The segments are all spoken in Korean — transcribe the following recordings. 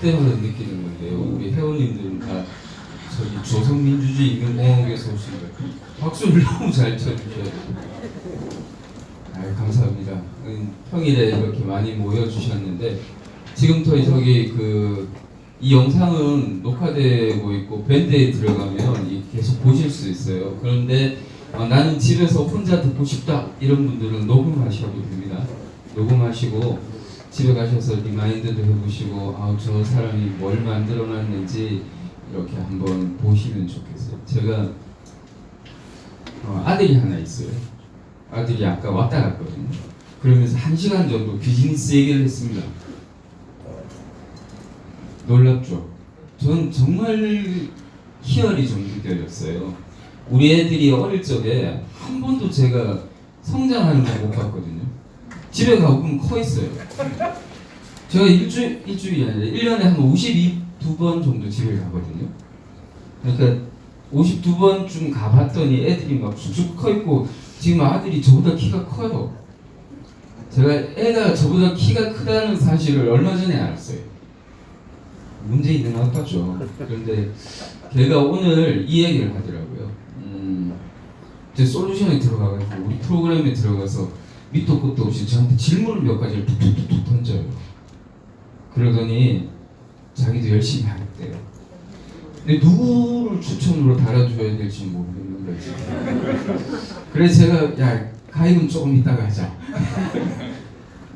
때마다 느끼는 건데요. 우리 회원님들은 다 저기 조선민주주의인민공화국에서 오신 거예요. 박수를 너무 잘 쳐주셔야 돼요. 아유, 감사합니다. 평일에 이렇게 많이 모여주셨는데 지금부터 저기 이 영상은 녹화되고 있고 밴드에 들어가면 계속 보실 수 있어요. 그런데 나는 집에서 혼자 듣고 싶다 이런 분들은 녹음하셔도 됩니다. 녹음하시고 집에 가셔서 리마인드도 해보시고 저 사람이 뭘 만들어놨는지 이렇게 한번 보시면 좋겠어요. 제가 아들이 하나 있어요. 아들이 아까 왔다 갔거든요. 그러면서 1시간 정도 비즈니스 얘기를 했습니다. 놀랍죠? 전 정말 희열이 좀 느껴졌어요. 우리 애들이 어릴 적에 한 번도 제가 성장하는 걸 못 봤거든요. 집에 가보면 커 있어요. 제가 일주일이 아니라 1년에 한 52번 정도 집에 가거든요. 그러니까 52번쯤 가봤더니 애들이 막 쑥쑥 커 있고 지금 아들이 저보다 키가 커요. 제가 애가 저보다 키가 크다는 사실을 얼마 전에 알았어요. 문제 있는 아빠죠. 그런데 걔가 오늘 이 얘기를 하더라고요. 이제 솔루션에 들어가가지고 우리 프로그램에 들어가서 밑도 끝도 없이 저한테 질문을 몇 가지를 툭툭툭툭 던져요. 그러더니 자기도 열심히 하겠대요. 근데 누구를 추천으로 달아줘야 될지 모르겠는 거지. 그래서 제가 야 가입은 조금 이따가 하자.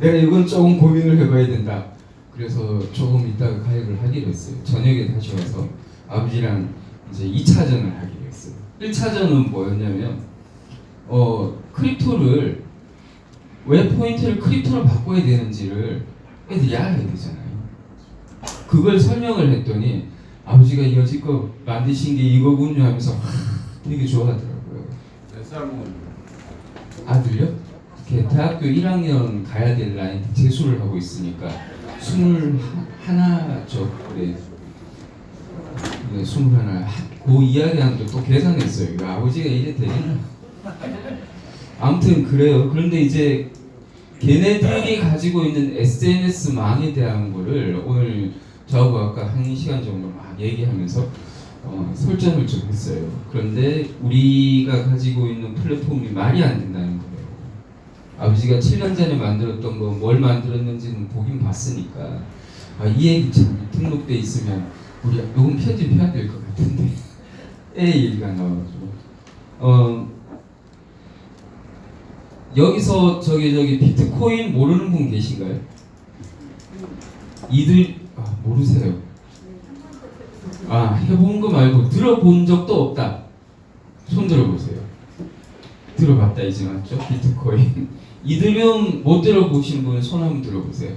내가 이건 조금 고민을 해봐야 된다. 그래서 조금 이따가 가입을 하기로 했어요. 저녁에 다시 와서 아버지랑 이제 2차전을 하기로 했어요. 1차전은 뭐였냐면 크립토를 왜 포인트를 크립토로 바꿔야 되는지를 애들이 알아야 되잖아요. 그걸 설명을 했더니 아버지가 여지껏 만드신 게 이거군요 하면서 되게 좋아하더라고요. 몇 살 먹었는데? 아들요? 대학교 1학년 가야 될 나이 재수를 하고 있으니까 21죠. 그래. 네, 21. 그 이야기하는데 또 계산했어요. 이거 아버지가 이래 되겠나? 아무튼 그래요. 그런데 이제 걔네들이 가지고 있는 SNS망에 대한 거를 오늘 저하고 아까 1시간 정도 막 얘기하면서 설정을 좀 했어요. 그런데 우리가 가지고 있는 플랫폼이 말이 안 된다는 거예요. 아버지가 7년 전에 만들었던 거 뭘 만들었는지는 보긴 봤으니까 이 얘기 참 등록돼 있으면 우리 녹음 편집해야 될 것 같은데 애 얘기가 나와가지고 여기서 저기 비트코인 모르는 분 계신가요? 이들 모르세요? 해본 거 말고 들어본 적도 없다. 손 들어보세요. 들어봤다 이제 맞죠? 비트코인. 이더리움 못 들어보신 분 손 한번 들어보세요.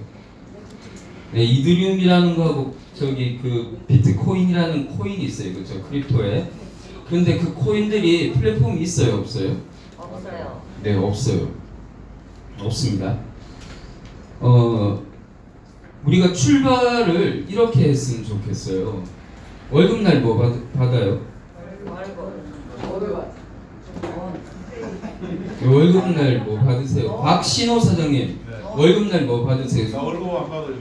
네, 이더리움이라는 거하고 저기 비트코인이라는 코인이 있어요, 그렇죠? 크립토에. 그런데 그 코인들이 플랫폼이 있어요, 없어요? 없어요. 네, 없어요. 없습니다. 우리가 출발을 이렇게 했으면 좋겠어요. 월급날 뭐 받아요? 월급날 뭐 받으세요? 박신호 사장님, 월급날 뭐 받으세요? 나 월급 안 받아요.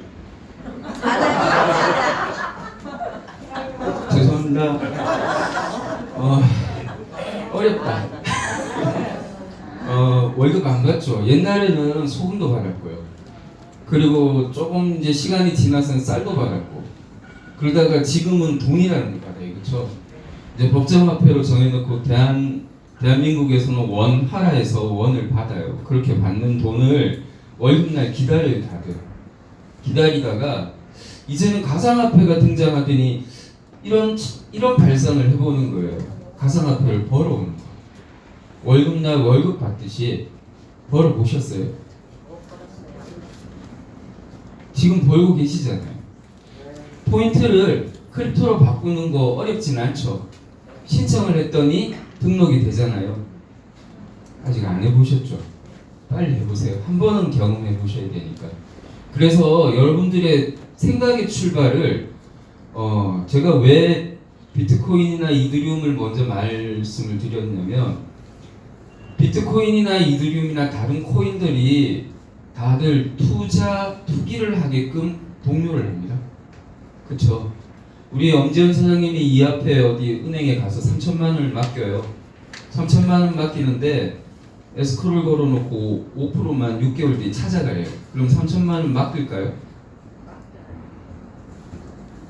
죄송합니다. 어렵다. 월급 안 받죠. 옛날에는 소금도 받았고요. 그리고 조금 이제 시간이 지나서는 쌀도 받았고. 그러다가 지금은 돈이라는 걸 받아요. 그렇죠? 이제 법정화폐로 정해놓고 대한민국에서는 원화라해서 원을 받아요. 그렇게 받는 돈을 월급날 기다려요, 다들. 기다리다가 이제는 가상화폐가 등장하더니 이런 발상을 해보는 거예요. 가상화폐를 벌어오는 거. 월급날 월급 받듯이 벌어보셨어요? 지금 벌고 계시잖아요. 포인트를 크립토로 바꾸는 거 어렵진 않죠. 신청을 했더니 등록이 되잖아요. 아직 안 해보셨죠? 빨리 해보세요. 한 번은 경험해 보셔야 되니까. 그래서 여러분들의 생각의 출발을 제가 왜 비트코인이나 이더리움을 먼저 말씀을 드렸냐면 비트코인이나 이더리움이나 다른 코인들이 다들 투기를 하게끔 독려를 합니다. 그쵸? 우리 엄지현 사장님이 이 앞에 어디 은행에 가서 3천만 원을 맡겨요. 3천만 원 맡기는데 에스크로를 걸어놓고 5%만 6개월 뒤에 찾아가요. 그럼 3천만 원 맡길까요?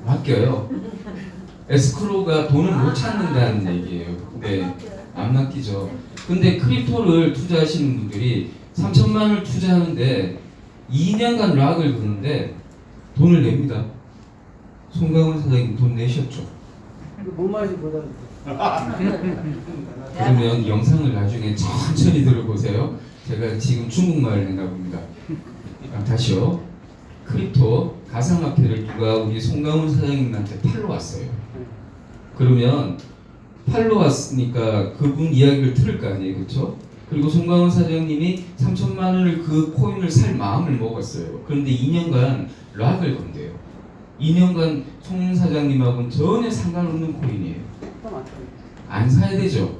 맡겨요. 에스크로가 돈을 못 찾는다는 얘기예요. 네, 안 맡기죠. 근데 크립토를 투자하시는 분들이 3천만 원을 투자하는데 2년간 락을 거는데 돈을 냅니다. 송강훈 사장님 돈 내셨죠? 뭔 말인지 보다. 그러면 영상을 나중에 천천히 들어보세요. 제가 지금 중국말을 했나 봅니다. 다시요. 크립토 가상화폐를 누가 우리 송강훈 사장님한테 팔러 왔어요. 그러면 팔러 왔으니까 그분 이야기를 들을 거 아니에요, 그렇죠? 그리고 송강훈 사장님이 3천만 원을 그 코인을 살 마음을 먹었어요. 그런데 2년간 락을 건대요. 2년간 송 사장님하고는 전혀 상관없는 코인이에요. 안 사야 되죠.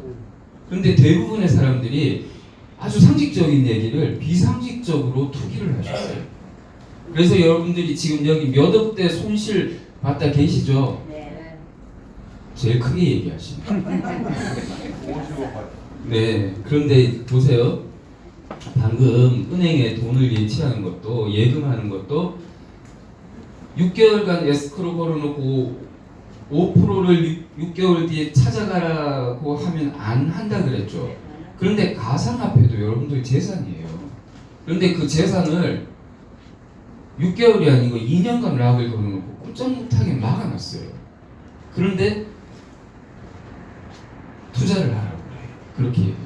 그런데 대부분의 사람들이 아주 상식적인 얘기를 비상식적으로 투기를 하셨어요. 그래서 여러분들이 지금 여기 몇 억대 손실 받다 계시죠? 네. 제일 크게 얘기하십니다. 네. 그런데 보세요. 방금 은행에 돈을 예치하는 것도 예금하는 것도 6개월간 에스크로 걸어놓고 5%를 6개월 뒤에 찾아가라고 하면 안 한다 그랬죠. 그런데 가상화폐도 여러분들 재산이에요. 그런데 그 재산을 6개월이 아니고 2년간 락을 걸어놓고 꼼짝 못하게 막아놨어요. 그런데 투자를 하라고 해요. 그렇게 얘기해요.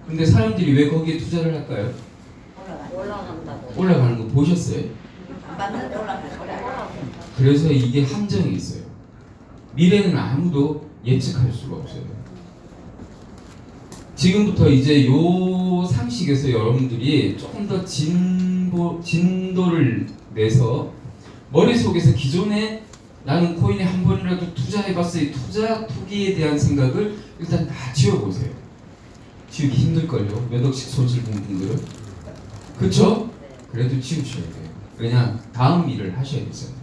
근데 사람들이 왜 거기에 투자를 할까요? 올라간다고. 올라가는 거 보셨어요? 안 봤는데 올라갈 거야. 그래서 이게 함정이 있어요. 미래는 아무도 예측할 수가 없어요. 지금부터 이제 요 상식에서 여러분들이 조금 더 진도를 내서 머릿속에서 기존에 나는 코인에 한 번이라도 투자해봤어요. 투기에 대한 생각을 일단 다 지워보세요. 지우기 힘들걸요. 몇 억씩 손실 본 분들은. 그쵸? 그래도 지우셔야 돼요. 왜냐? 다음 일을 하셔야 되잖아요.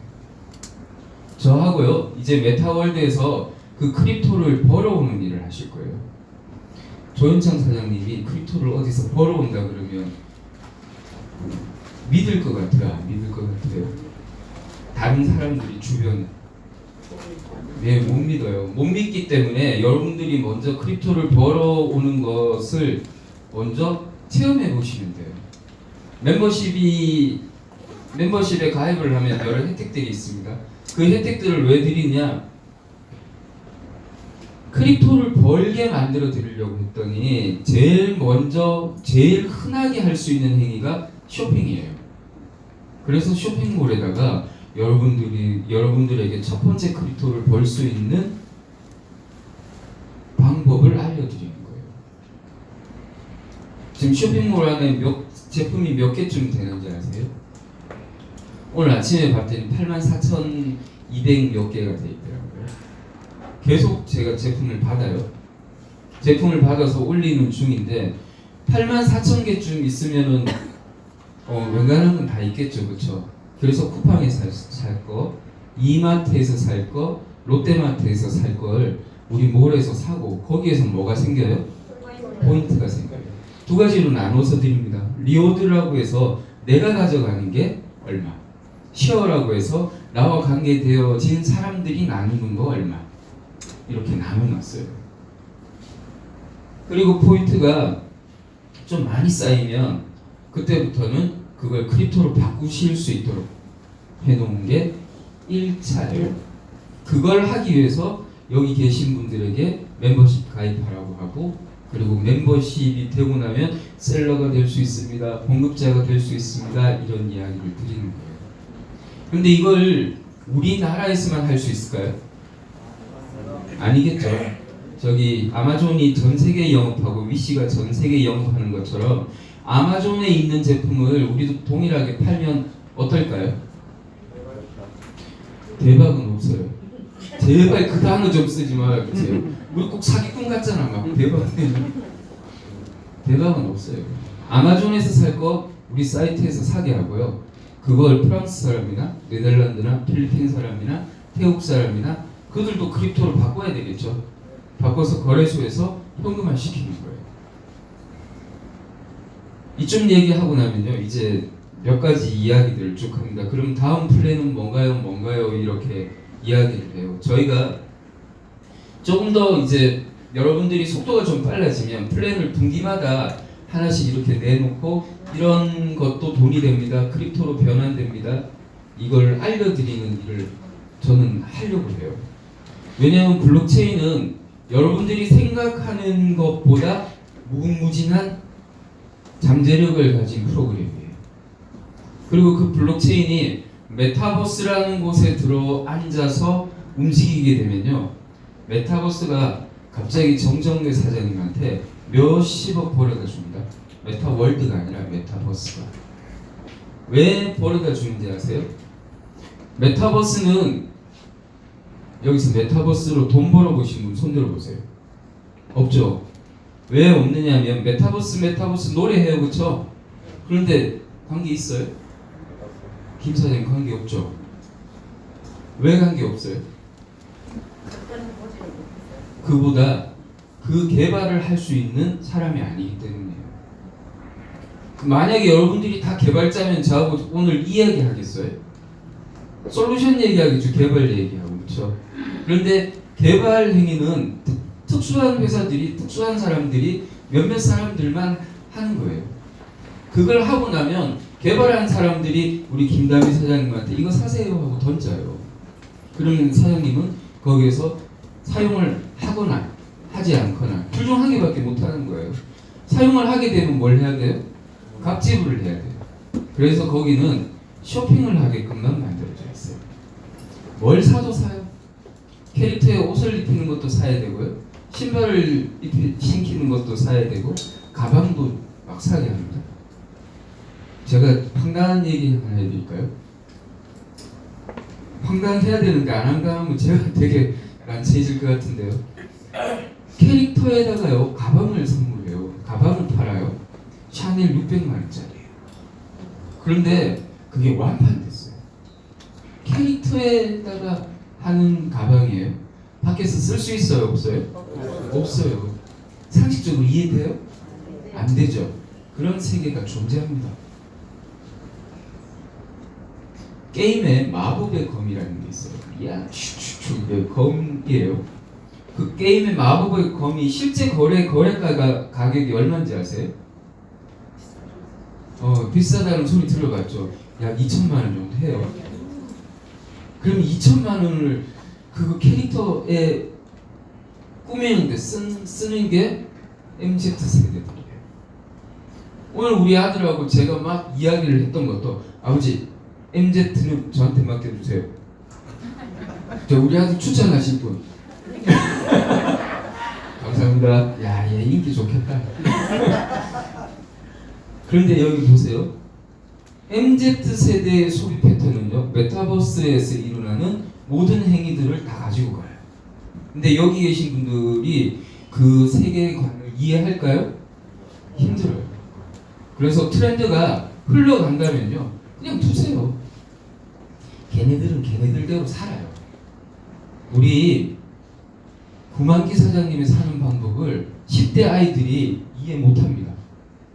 저하고요. 이제 메타월드에서 그 크립토를 벌어오는 일을 하실 거예요. 조현창 사장님이 크립토를 어디서 벌어온다 그러면 믿을 것 같아요? 안 믿을 것 같아요? 다른 사람들이 주변에 네, 못 믿어요. 못 믿기 때문에 여러분들이 먼저 크립토를 벌어오는 것을 먼저 체험해 보시면 돼요. 멤버십에 가입을 하면 여러 혜택들이 있습니다. 그 혜택들을 왜 드리냐? 크립토를 벌게 만들어 드리려고 했더니 제일 흔하게 할 수 있는 행위가 쇼핑이에요. 그래서 쇼핑몰에다가 여러분들에게 첫 번째 크립토를 벌 수 있는 방법을 알려드리는 거예요. 지금 쇼핑몰 안에 제품이 몇 개쯤 되는지 아세요? 오늘 아침에 봤더니 84,200 몇 개가 돼 있더라고요. 계속 제가 제품을 받아요. 제품을 받아서 올리는 중인데 84,000개쯤 있으면은 웬간한 건 다 있겠죠, 그렇죠? 그래서 쿠팡에서 살 거, 이마트에서 살 거, 롯데마트에서 살 걸 우리 몰에서 사고 거기에서 뭐가 생겨요? 포인트가 생겨요. 두 가지로 나눠서 드립니다. 리워드라고 해서 내가 가져가는 게 얼마, 쉐어라고 해서 나와 관계되어진 사람들이 나누는 거 얼마, 이렇게 나눠놨어요. 그리고 포인트가 좀 많이 쌓이면 그때부터는 그걸 크립토로 바꾸실 수 있도록 해놓은 게 1차예요. 그걸 하기 위해서 여기 계신 분들에게 멤버십 가입하라고 하고, 그리고 멤버십이 되고 나면 셀러가 될 수 있습니다, 공급자가 될 수 있습니다, 이런 이야기를 드리는 거예요. 근데 이걸 우리나라에서만 할 수 있을까요? 아니겠죠. 저기 아마존이 전 세계 영업하고 위시가 전 세계 영업하는 것처럼 아마존에 있는 제품을 우리도 동일하게 팔면 어떨까요? 대박은 없어요. 제발 그 단어 좀 쓰지 말아주세요. 우리 꼭 사기꾼 같잖아. 막 대박은 없어요. 아마존에서 살 거 우리 사이트에서 사게 하고요. 그걸 프랑스 사람이나 네덜란드나 필리핀 사람이나 태국 사람이나 그들도 크립토로 바꿔야 되겠죠. 바꿔서 거래소에서 현금화 시키는 거예요. 이쯤 얘기하고 나면요, 이제 몇 가지 이야기들을 쭉 합니다. 그럼 다음 플랜은 뭔가요? 이렇게 이야기를 해요. 저희가 조금 더 이제 여러분들이 속도가 좀 빨라지면 플랜을 분기마다 하나씩 이렇게 내놓고 이런 것도 돈이 됩니다. 크립토로 변환됩니다. 이걸 알려드리는 일을 저는 하려고 해요. 왜냐하면 블록체인은 여러분들이 생각하는 것보다 무궁무진한 잠재력을 가진 프로그램이에요. 그리고 그 블록체인이 메타버스라는 곳에 들어 앉아서 움직이게 되면요, 메타버스가 갑자기 정정래 사장님한테 몇십억 벌어다 줍니다. 메타월드가 아니라 메타버스가. 왜 벌어다 주는지 아세요? 메타버스는, 여기서 메타버스로 돈 벌어보신 분 손 들어보세요. 없죠? 왜 없느냐면 메타버스 노래해요, 그쵸? 그런데 관계 있어요? 김 사장님 관계 없죠? 왜 관계 없어요? 그보다 그 개발을 할 수 있는 사람이 아니기 때문이에요. 만약에 여러분들이 다 개발자면 저하고 오늘 이야기하겠어요? 솔루션 얘기하겠죠. 개발 얘기하고, 그렇죠? 그런데 개발 행위는 특수한 회사들이, 특수한 사람들이, 몇몇 사람들만 하는 거예요. 그걸 하고 나면 개발한 사람들이 우리 김다미 사장님한테 이거 사세요 하고 던져요. 그러면 사장님은 거기에서 사용을 하거나 하지 않거나 둘 중 한 개밖에 못 하는 거예요. 사용을 하게 되면 뭘 해야 돼요? 값지불을 해야 돼요. 그래서 거기는 쇼핑을 하게끔만 만들어져 있어요. 뭘 사도 사요. 캐릭터에 옷을 입히는 것도 사야 되고요. 신발을 신기는 것도 사야 되고 가방도 막 사게 합니다. 제가 황당한 얘기 하나 해드릴까요? 황당해야 되는데 안 황당하면 제가 되게 난처해질 것 같은데요. 캐릭터에다가요 가방을 선물해요. 가방을 팔아요. 샤넬 600만 원짜리예요. 그런데 그게 완판됐어요. 캐릭터에다가 하는 가방이에요. 밖에서 쓸 수 있어요, 없어요? 없어요. 상식적으로 이해돼요? 안 되죠. 그런 세계가 존재합니다. 게임에 마법의 검이라는 게 있어요. 야, 슉슉슉 검이에요. 그 게임의 마법의 검이 실제 거래가가 가격이 얼마인지 아세요? 비싸다는 소리 들어봤죠. 약 2천만 원 정도 해요. 그럼 2천만 원을 그 캐릭터에 꾸미는데 쓰는 게 MZ 세대들이에요. 오늘 우리 아들하고 제가 막 이야기를 했던 것도, 아버지 MZ는 저한테 맡겨주세요. 저 우리 아들 추천하신 분. 감사합니다. 야, 얘 인기 좋겠다. 그런데 여기 보세요. MZ세대의 소비 패턴은요, 메타버스에서 일어나는 모든 행위들을 다 가지고 가요. 근데 여기 계신 분들이 그 세계관을 이해할까요? 힘들어요. 그래서 트렌드가 흘러간다면요, 그냥 두세요. 걔네들은 걔네들대로 살아요. 우리 구만기 사장님이 사는 방법을 10대 아이들이 이해 못합니다.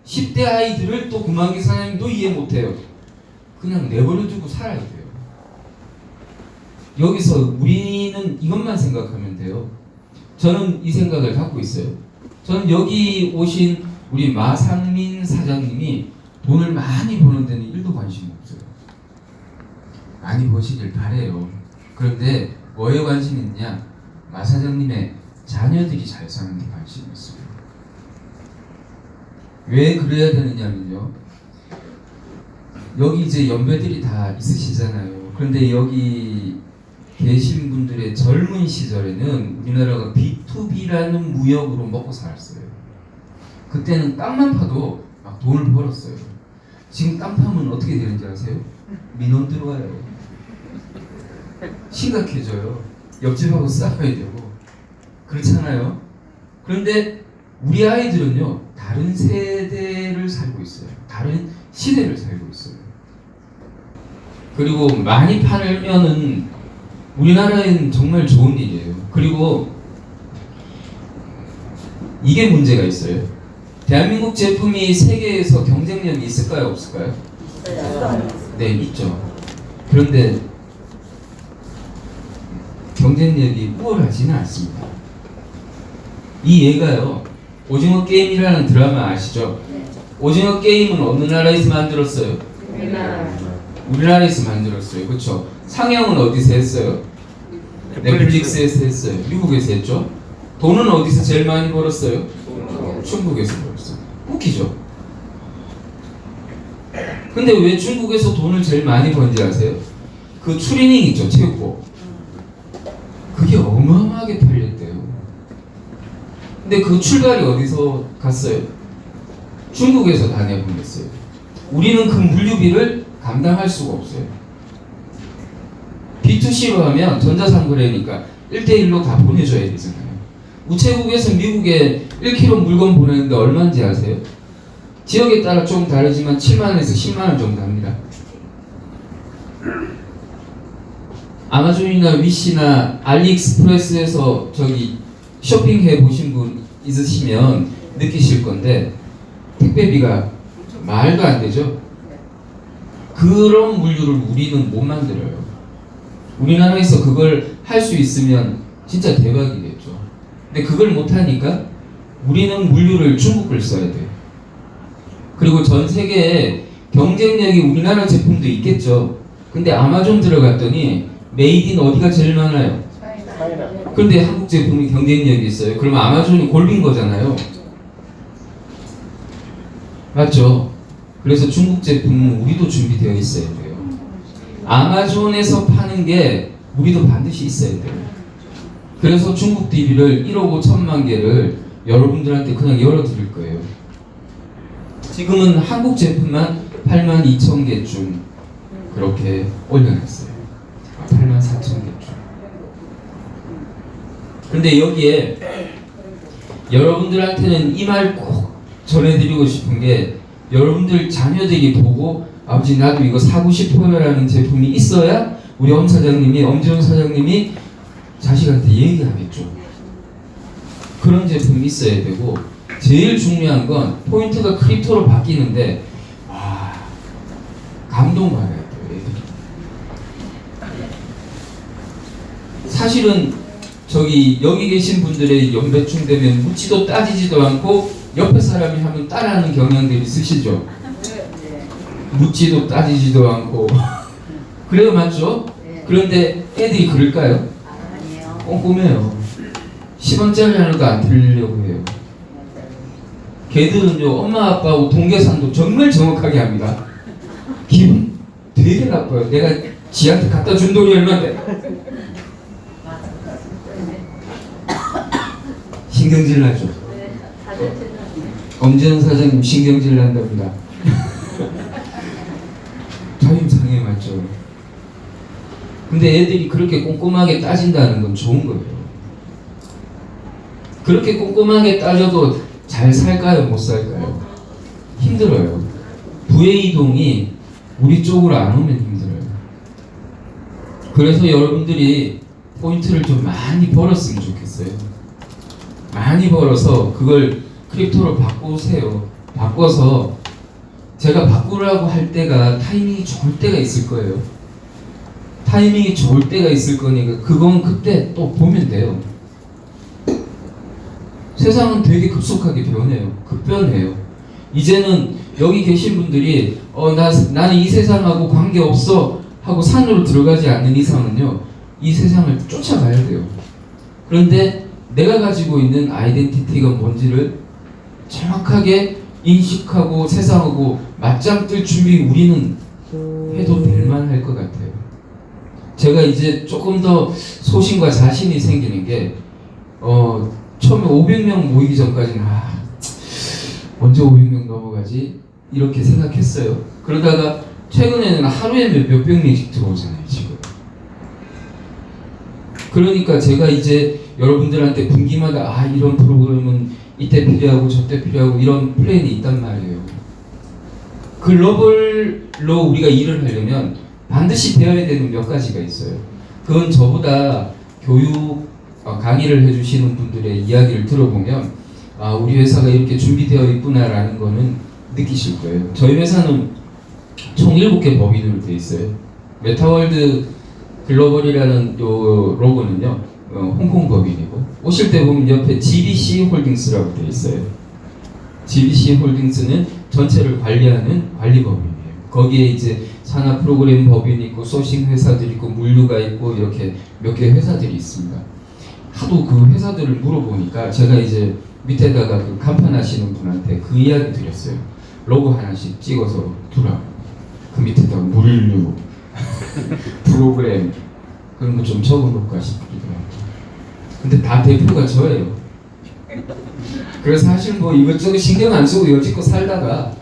10대 아이들을 또 구만기 사장님도 이해 못해요. 그냥 내버려두고 살아야 돼요. 여기서 우리는 이것만 생각하면 돼요. 저는 이 생각을 갖고 있어요. 저는 여기 오신 우리 마상민 사장님이 돈을 많이 버는 데는 1도 관심이 없어요. 많이 버시길 바래요. 그런데 뭐에 관심이 있냐? 마 사장님의 자녀들이 잘 사는 데 관심이 있어요. 왜 그래야 되느냐면요, 여기 이제 연배들이 다 있으시잖아요. 그런데 여기 계신 분들의 젊은 시절에는 우리나라가 B2B라는 무역으로 먹고 살았어요. 그때는 땅만 파도 막 돈을 벌었어요. 지금 땅 파면 어떻게 되는지 아세요? 민원 들어와요. 심각해져요. 옆집하고 싸워야 되고 그렇잖아요. 그런데 우리 아이들은요, 다른 세대를 살고 있어요. 다른 시대를 살고 있어요. 그리고 많이 팔면은 우리나라엔 정말 좋은 일이에요. 그리고 이게 문제가 있어요. 대한민국 제품이 세계에서 경쟁력이 있을까요? 없을까요? 네, 있죠. 그런데 경쟁력이 우월하지는 않습니다. 이 예가요. 오징어 게임이라는 드라마 아시죠? 오징어 게임은 어느 나라에서 만들었어요? 우리나라에서 만들었어요. 그렇죠? 상영은 어디서 했어요? 넷플릭스에서 했어요. 미국에서 했죠? 돈은 어디서 제일 많이 벌었어요? 중국에서 벌었어요. 웃기죠? 근데 왜 중국에서 돈을 제일 많이 번지 아세요? 그 추리닝 있죠? 체육복. 그게 어마어마하게 팔렸대요. 근데 그 출발이 어디서 갔어요? 중국에서 다 내보냈어요. 우리는 그 물류비를 감당할 수가 없어요. B2C로 하면 전자상거래니까 1대1로 다 보내줘야 되잖아요. 우체국에서 미국에 1kg 물건 보내는데 얼마인지 아세요? 지역에 따라 좀 다르지만 7만원에서 10만원 정도 합니다. 아마존이나 위시나 알리익스프레스에서 저기 쇼핑해 보신 분 있으시면 느끼실 건데 택배비가 말도 안 되죠. 그런 물류를 우리는 못 만들어요. 우리나라에서 그걸 할 수 있으면 진짜 대박이겠죠. 근데 그걸 못 하니까 우리는 물류를 중국을 써야 돼요. 그리고 전 세계에 경쟁력이 우리나라 제품도 있겠죠. 근데 아마존 들어갔더니 메이드 인 어디가 제일 많아요? 그런데 한국 제품이 경쟁력이 있어요. 그러면 아마존이 골빈 거잖아요. 맞죠? 그래서 중국 제품은 우리도 준비되어 있어야 돼요. 아마존에서 파는 게 우리도 반드시 있어야 돼요. 그래서 중국 TV를 1억 5천만 개를 여러분들한테 그냥 열어드릴 거예요. 지금은 한국 제품만 8만 2천 개쯤 그렇게 올려놨어요. 8만 4천 개쯤. 근데 여기에 여러분들한테는 이 말 꼭 전해드리고 싶은 게 여러분들 자녀들이 보고 아버지 나도 이거 사고 싶어요 라는 제품이 있어야 우리 엄지원 사장님이 자식한테 얘기하겠죠. 그런 제품이 있어야 되고 제일 중요한 건 포인트가 크립토로 바뀌는데 와 감동받아야 돼요. 애들이. 사실은 저기 여기 계신 분들의 연배충 되면 묻지도 따지지도 않고 옆에 사람이 하면 따라하는 경향들이 있으시죠? 묻지도 따지지도 않고 그래요, 맞죠? 그런데 애들이 그럴까요? 아니에요. 꼼꼼해요. 10원짜리 하나도 안 틀리려고 해요. 걔들은요 엄마 아빠하고 동계산도 정말 정확하게 합니다. 기분 되게 나빠요. 내가 지한테 갖다 준 돈이 얼마인데 신경질 나죠. 엄지현 사장님 신경질 난답니다. 자존심 상해 맞죠. 근데 애들이 그렇게 꼼꼼하게 따진다는 건 좋은 거예요. 그렇게 꼼꼼하게 따져도 잘 살까요? 못 살까요? 힘들어요. 부의 이동이 우리 쪽으로 안 오면 힘들어요. 그래서 여러분들이 포인트를 좀 많이 벌었으면 좋겠어요. 많이 벌어서 그걸 크립토로 바꾸세요. 바꿔서 제가 바꾸라고 할 때가 타이밍이 좋을 때가 있을 거예요. 타이밍이 좋을 때가 있을 거니까 그건 그때 또 보면 돼요. 세상은 되게 급속하게 변해요. 급변해요. 이제는 여기 계신 분들이 나는 이 세상하고 관계없어 하고 산으로 들어가지 않는 이상은요 이 세상을 쫓아가야 돼요. 그런데 내가 가지고 있는 아이덴티티가 뭔지를 정확하게 인식하고 세상하고 맞짱 뜰 준비 우리는 해도 될 만할 것 같아요. 제가 이제 조금 더 소신과 자신이 생기는 게 처음에 500명 모이기 전까지는 언제 500명 넘어가지? 이렇게 생각했어요. 그러다가 최근에는 하루에 몇백 명씩 들어오잖아요 지금. 그러니까 제가 이제 여러분들한테 분기마다 이런 프로그램은 이때 필요하고 저때 필요하고 이런 플랜이 있단 말이에요. 글로벌로 우리가 일을 하려면 반드시 배워야 되는 몇 가지가 있어요. 그건 저보다 교육 강의를 해주시는 분들의 이야기를 들어보면 아, 우리 회사가 이렇게 준비되어 있구나라는 거는 느끼실 거예요. 저희 회사는 총 7개 법인으로 되어 있어요. 메타월드 글로벌이라는 요 로고는요, 홍콩 법인이고, 오실 때 보면 옆에 GBC 홀딩스라고 되어 있어요. GBC 홀딩스는 전체를 관리하는 관리 법인이에요. 거기에 이제 산하 프로그램 법인이 있고, 소싱 회사들이 있고, 물류가 있고, 이렇게 몇 개 회사들이 있습니다. 하도 그 회사들을 물어보니까 제가 이제 밑에다가 그 간판 하시는 분한테 그 이야기 드렸어요. 로고 하나씩 찍어서 두라. 그 밑에다가 물류, 프로그램 그런 거 좀 적어놓을까 싶기도 하고. 근데 다 대표가 저예요. 그래서 사실 뭐 이것저것 신경 안 쓰고 여지껏 살다가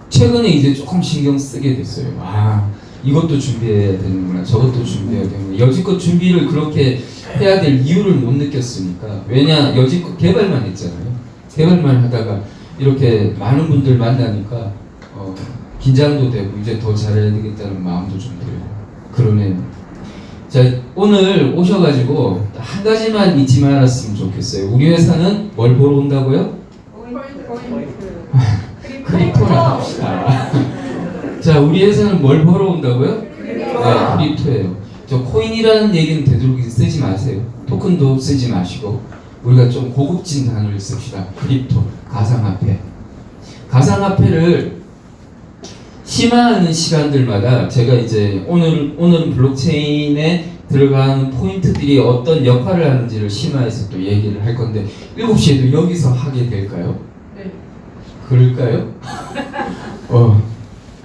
최근에 이제 조금 신경 쓰게 됐어요. 아, 이것도 준비해야 되는구나, 저것도 준비해야 되는구나. 여지껏 준비를 그렇게 해야 될 이유를 못 느꼈으니까. 왜냐, 여지껏 개발만 했잖아요. 개발만 하다가 이렇게 많은 분들 만나니까 긴장도 되고 이제 더 잘해야 되겠다는 마음도 좀 들고 그러네요. 자, 오늘 오셔가지고 한 가지만 잊지 말았으면 좋겠어요. 우리 회사는 뭘 보러 온다고요? 크립토를 합시다. 자, 우리 회사는 뭘 보러 온다고요? 네, 크립토예요. 저 코인이라는 얘기는 되도록 쓰지 마세요. 토큰도 쓰지 마시고 우리가 좀 고급진 단어를 씁시다. 크립토, 가상화폐. 가상화폐를 심화하는 시간들마다 제가 이제 오늘은 블록체인에 들어가는 포인트들이 어떤 역할을 하는지를 심화해서 또 얘기를 할 건데 7시에도 여기서 하게 될까요? 네. 그럴까요?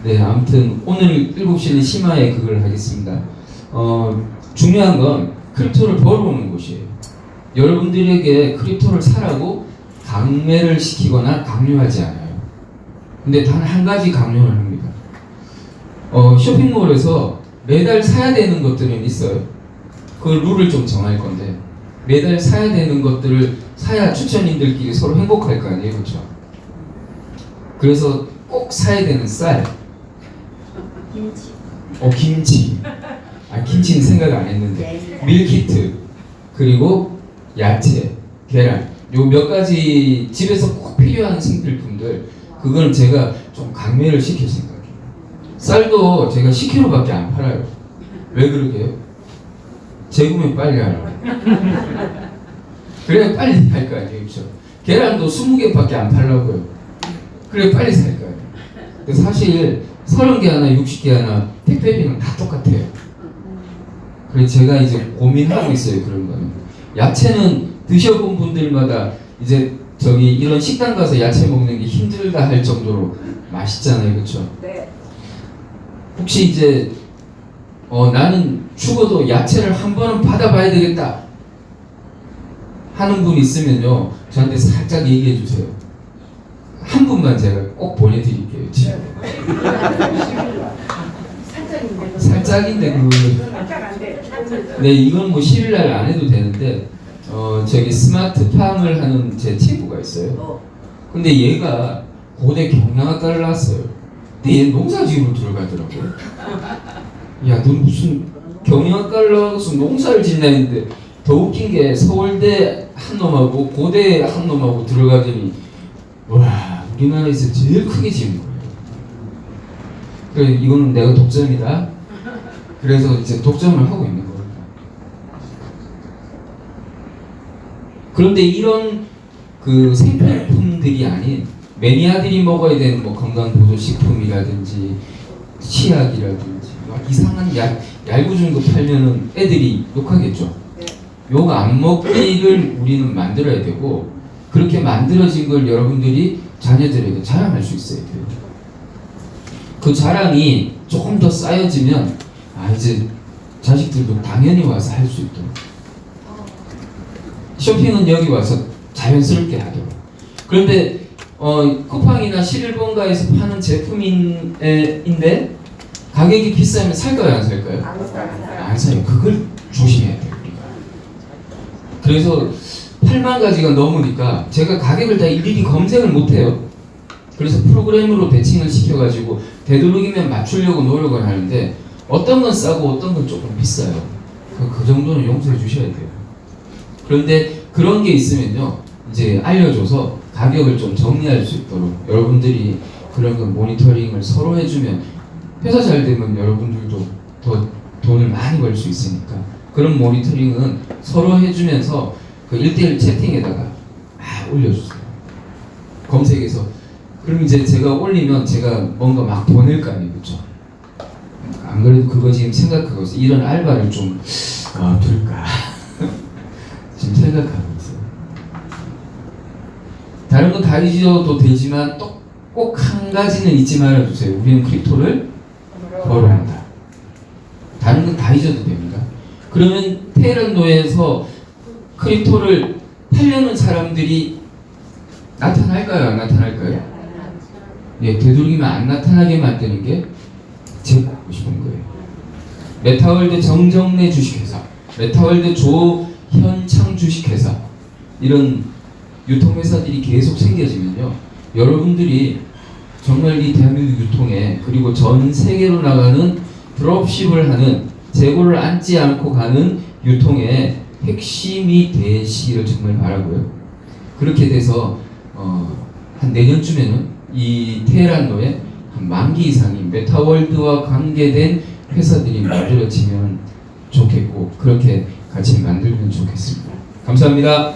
네, 아무튼 오늘 7시는 심화에 그걸 하겠습니다. 중요한 건 크립토를 벌어오는 곳이에요. 여러분들에게 크립토를 사라고 강매를 시키거나 강요하지 않아요. 근데 단 한 가지 강요를 합니다. 쇼핑몰에서 매달 사야 되는 것들은 있어요. 그 룰을 좀 정할 건데 매달 사야 되는 것들을 사야 추천인들끼리 서로 행복할 거 아니에요, 그렇죠? 그래서 꼭 사야 되는 쌀, 김치. 김치는 생각 안 했는데 밀키트, 그리고 야채, 계란, 요 몇 가지 집에서 꼭 필요한 생필품들, 그걸 제가 좀 강매를 시킬 생각이에요. 쌀도 제가 10kg밖에 안 팔아요. 왜 그러게요? 재구매 빨리 하라고. 그래야 빨리 살 거 아니에요, 그렇죠? 계란도 20개밖에 안 팔라고요. 그래 빨리 살 거예요. 근데 사실 30개 하나, 60개 하나 택배비는 다 똑같아요. 그래서 제가 이제 고민하고 있어요, 그런 거는. 야채는 드셔본 분들마다 이제 저기 이런 식당 가서 야채 먹는 게 힘들다 할 정도로 맛있잖아요, 그렇죠? 네. 혹시 이제 나는 죽어도 야채를 한 번은 받아봐야 되겠다 하는 분 있으면요, 저한테 살짝 얘기해 주세요. 한 분만 제가 꼭 보내드릴게요, 지금. 살짝인데 네, 이건 뭐 10일 날 안 해도 되는데 저기 스마트팜을 하는 제 친구가 있어요. 근데 얘가 고대 경영학과를 나왔어요. 근데 얘 농사지으러 들어가더라고요. 야, 너 무슨 경영학과를 나와서 농사를 짓나 했는데 더 웃긴 게 서울대 한 놈하고 고대 한 놈하고 들어가더니 와, 우리나라에서 제일 크게 지은 거예요. 그래, 이거는 내가 독점이다. 그래서 이제 독점을 하고 있는 거예요. 그런데 이런 그 생필품들이 아닌 매니아들이 먹어야 되는 뭐 건강보조식품이라든지 치약이라든지 막 이상한 얄궂은 거 팔면은 애들이 욕하겠죠. 욕 안 먹기를 우리는 만들어야 되고, 그렇게 만들어진 걸 여러분들이 자녀들에게 자랑할 수 있어야 돼요. 그 자랑이 조금 더 쌓여지면 이제 자식들도 당연히 와서 할 수 있도록. 쇼핑은 여기 와서 자연스럽게 하도록. 그런데 쿠팡이나 11번가에서 파는 제품인데 가격이 비싸면 살까요, 안 살까요? 안 사요. 그걸 조심해야 돼요, 우리가. 그래서 8만 가지가 넘으니까 제가 가격을 다 일일이 검색을 못 해요. 그래서 프로그램으로 대칭을 시켜가지고 되도록이면 맞추려고 노력을 하는데 어떤 건 싸고 어떤 건 조금 비싸요. 그 정도는 용서해 주셔야 돼요. 그런데 그런 게 있으면요, 이제 알려줘서 가격을 좀 정리할 수 있도록 여러분들이 그런 거 모니터링을 서로 해주면 회사 잘 되면 여러분들도 더 돈을 많이 벌 수 있으니까 그런 모니터링은 서로 해주면서 그 1대1 채팅에다가 올려주세요. 검색해서. 그럼 이제 제가 올리면 제가 뭔가 막 보낼 거 아니에요, 그렇죠? 안 그래도 그거 지금 생각하고 있어요. 이런 알바를 좀 둘까 지금 생각하고 있어요. 다른 거 다 잊어도 되지만 또 꼭 한 가지는 잊지 말아주세요. 우리는 크립토를 벌어온다. 다른 건 다 잊어도 됩니다. 그러면 테헤란노에서 크립토를 팔려는 사람들이 나타날까요? 안 나타날까요? 예, 되도록이면 안 나타나게 만드는 게 제가 하고 싶은 거예요. 메타월드 정정래 주식회사, 메타월드 조현창 주식회사, 이런 유통회사들이 계속 생겨지면요, 여러분들이 정말 이 대한민국 유통에, 그리고 전 세계로 나가는 드롭십을 하는, 재고를 앉지 않고 가는 유통의 핵심이 되시기를 정말 바라고요. 그렇게 돼서 한 내년쯤에는 이 테헤란노에 한 10,000개 이상이 메타월드와 관계된 회사들이 만들어지면 좋겠고, 그렇게 같이 만들면 좋겠습니다. 감사합니다.